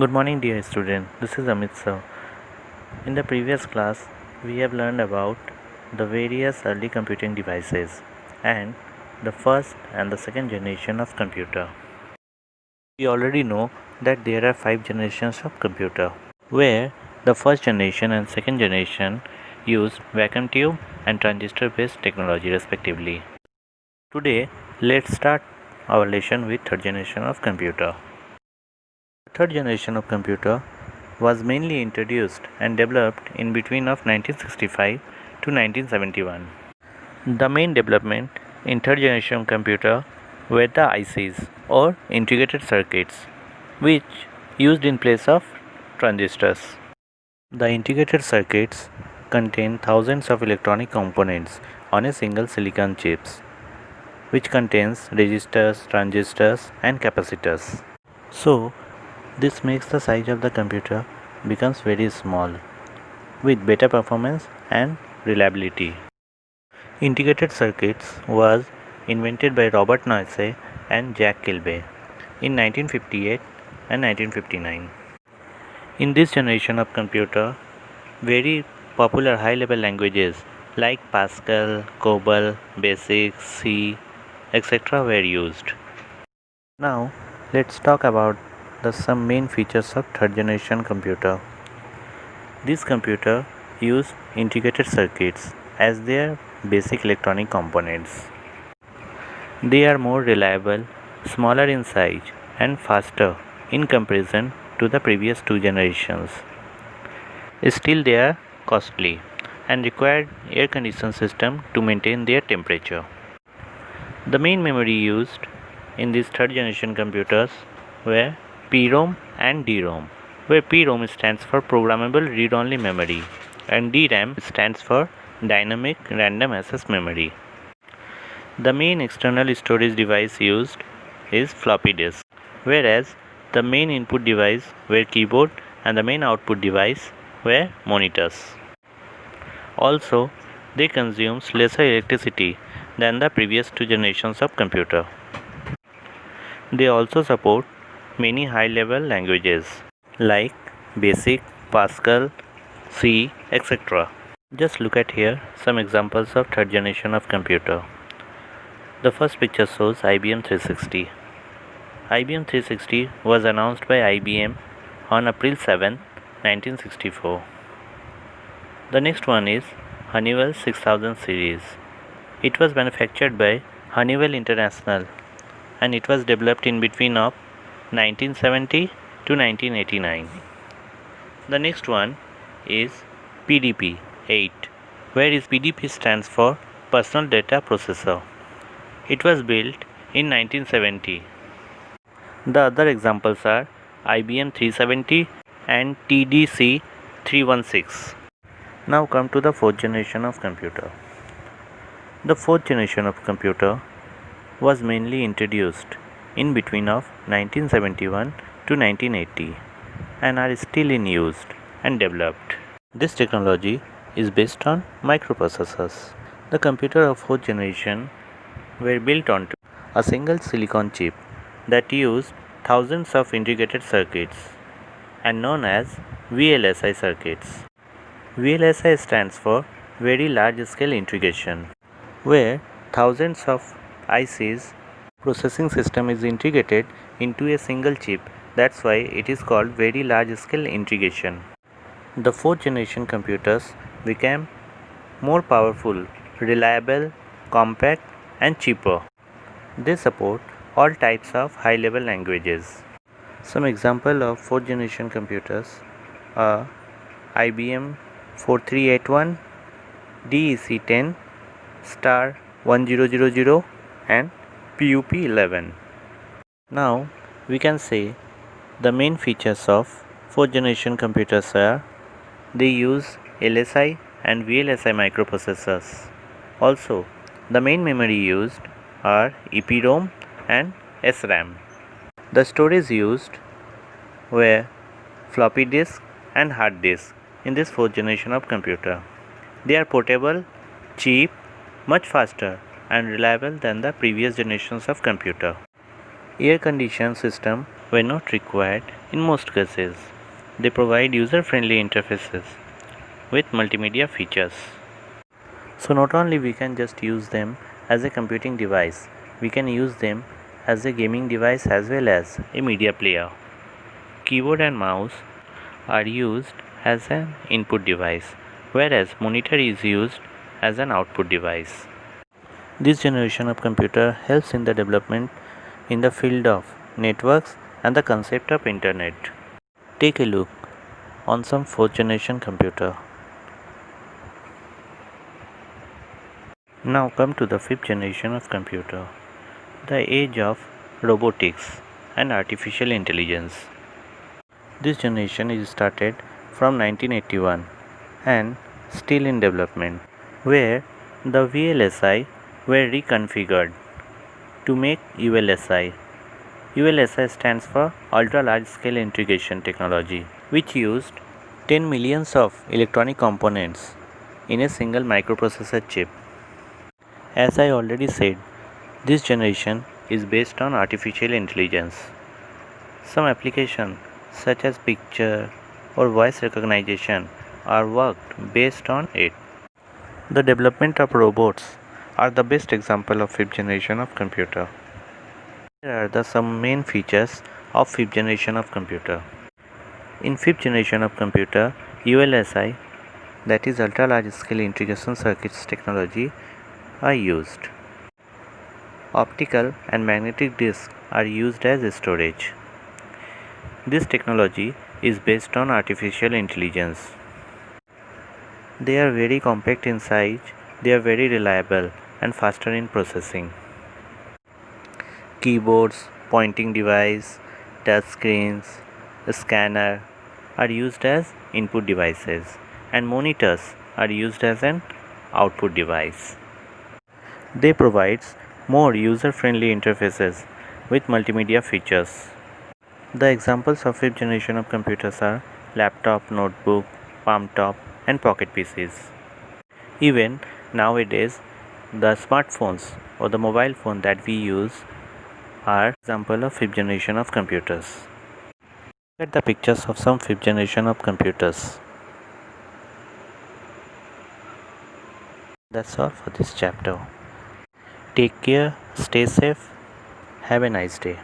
Good morning, dear student. This is Amit sir. In the previous class, we have learned about the various early computing devices and the first and the second generation of computer. We already know that there are 5 generations of computer, where the first generation and second generation used vacuum tube and transistor based technology respectively. Today, let's start our lesson with third generation of computer. The third generation of computer was mainly introduced and developed in between of 1965 to 1971. The main development in third generation computer were the ICs or integrated circuits, which used in place of transistors. The integrated circuits contain thousands of electronic components on a single silicon chips, which contains resistors, transistors and capacitors. So this makes the size of the computer becomes very small with better performance and reliability. Integrated circuits was invented by Robert Noyce and Jack Kilby in 1958 and 1959. In this generation of computer, very popular high-level languages like Pascal, COBOL, BASIC, C, etc. were used. Now, let's talk about the some main features of third generation computer. This computer use integrated circuits as their basic electronic components. They are more reliable, smaller in size and faster in comparison to the previous 2 generations. Still they are costly and require air conditioned system to maintain their temperature. The main memory used in these third generation computers were PROM and DROM, where PROM stands for Programmable Read-Only Memory and DRAM stands for Dynamic Random Access Memory. The main external storage device used is floppy disk, whereas the main input device were keyboard and the main output device were monitors. Also, they consume lesser electricity than the previous 2 generations of computer. They also support many high-level languages like BASIC, Pascal, C, etc. Just look at here some examples of third generation of computer. The first picture shows IBM 360. IBM 360 was announced by IBM on April 7, 1964. The next one is Honeywell 6000 series. It was manufactured by Honeywell International and it was developed in between of 1970 to 1989. The next one is PDP 8, where is PDP stands for Personal Data Processor. It was built in 1970. The other examples are IBM 370 and TDC 316. Now come to the fourth generation of computer. The fourth generation of computer was mainly introduced in between of 1971 to 1980 and are still in use and developed. This technology is based on microprocessors. The computer of fourth generation were built onto a single silicon chip that used thousands of integrated circuits and known as VLSI circuits. VLSI stands for Very Large Scale Integration, where thousands of ICs processing system is integrated into a single chip. That's why it is called Very Large Scale Integration. The fourth generation computers became more powerful, reliable, compact and cheaper. They support all types of high-level languages. Some example of fourth generation computers are IBM 4381, DEC 10, Star 1000 and PUP 11. Now we can say the main features of fourth generation computers are they use LSI and VLSI microprocessors. Also, the main memory used are EPROM and SRAM. The storage used were floppy disk and hard disk in this fourth generation of computer. They are portable, cheap, much faster and reliable than the previous generations of computer. Air conditioned system were not required In most cases, they provide user-friendly interfaces with multimedia features. So not only we can just use them as a computing device, we can use them as a gaming device as well as a media player. Keyboard and mouse are used as an input device, whereas monitor is used as an output device. This generation of computer helps in the development in the field of networks and the concept of internet. Take a look on some fourth generation computer. Now come to the fifth generation of computer, the age of robotics and artificial intelligence. This generation is started from 1981 and still in development, where the VLSI were reconfigured to make ULSI. ULSI stands for Ultra Large Scale Integration Technology, which used 10 millions of electronic components in a single microprocessor chip. As I already said, this generation is based on artificial intelligence. Some applications such as picture or voice recognition are worked based on it. The development of robots are the best example of fifth generation of computer. Here are the some main features of fifth generation of computer. In fifth generation of computer, ULSI, that is ultra large scale integration circuits technology, are used. Optical and magnetic disks are used as storage. This technology is based on artificial intelligence. They are very compact in size, they are very reliable and faster in processing. Keyboards, pointing device, touch screens, scanner are used as input devices and monitors are used as an output device. They provide more user-friendly interfaces with multimedia features. The examples of fifth generation of computers are laptop, notebook, palm top and pocket PCs. Even nowadays, the smartphones or the mobile phone that we use are example of fifth generation of computers. Look at the pictures of some fifth generation of computers. That's all for this chapter. Take care, stay safe, have a nice day.